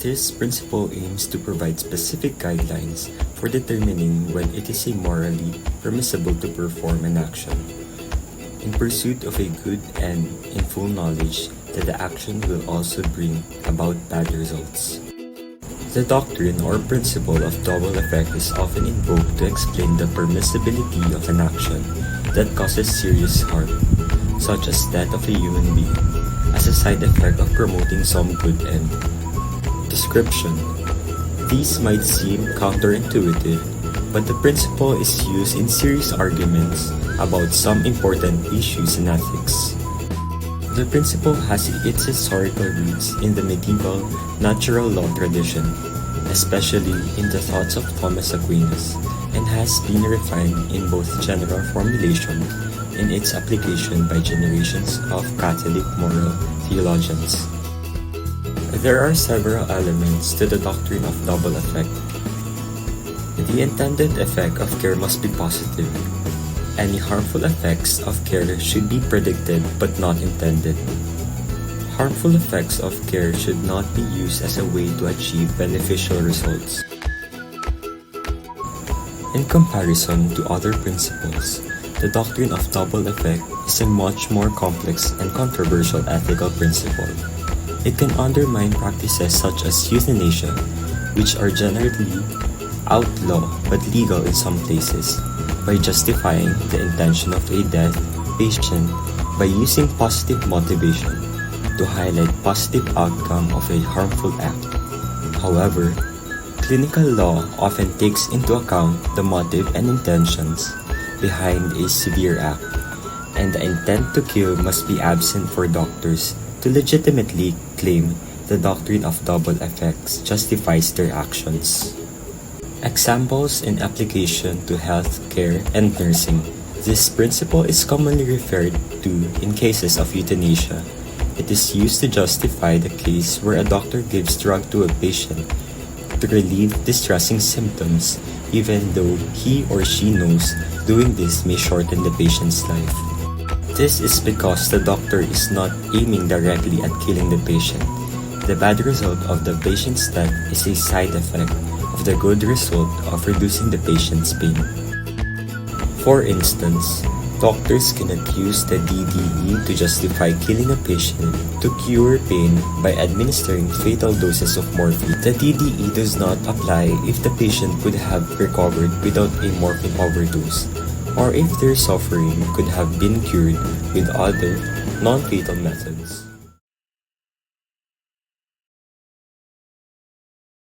This principle aims to provide specific guidelines for determining when it is morally permissible to perform an action, in pursuit of a good and in full knowledge that the action will also bring about bad results. The doctrine or principle of double effect is often invoked to explain the permissibility of an action that causes serious harm, such as that of a human being, as a side effect of promoting some good end. Description. These might seem counterintuitive, but the principle is used in serious arguments about some important issues in ethics. The principle has its historical roots in the medieval natural law tradition, especially in the thoughts of Thomas Aquinas, and has been refined in both general formulation and its application by generations of Catholic moral theologians. There are several elements to the doctrine of double effect. The intended effect of care must be positive. Any harmful effects of care should be predicted but not intended. Harmful effects of care should not be used as a way to achieve beneficial results. In comparison to other principles, the doctrine of double effect is a much more complex and controversial ethical principle. It can undermine practices such as euthanasia, which are generally outlawed but legal in some places, by justifying the intention of a dead patient by using positive motivation to highlight positive outcome of a harmful act. However, clinical law often takes into account the motive and intentions behind a severe act, and the intent to kill must be absent for doctors to legitimately claim the doctrine of double effects justifies their actions. Examples in application to health care and nursing. This principle is commonly referred to in cases of euthanasia. It is used to justify the case where a doctor gives drug to a patient to relieve distressing symptoms, even though he or she knows doing this may shorten the patient's life. This is because the doctor is not aiming directly at killing the patient. The bad result of the patient's death is a side effect of the good result of reducing the patient's pain. For instance, doctors cannot use the DDE to justify killing a patient to cure pain by administering fatal doses of morphine. The DDE does not apply if the patient could have recovered without a morphine overdose, or if their suffering could have been cured with other non-fatal methods.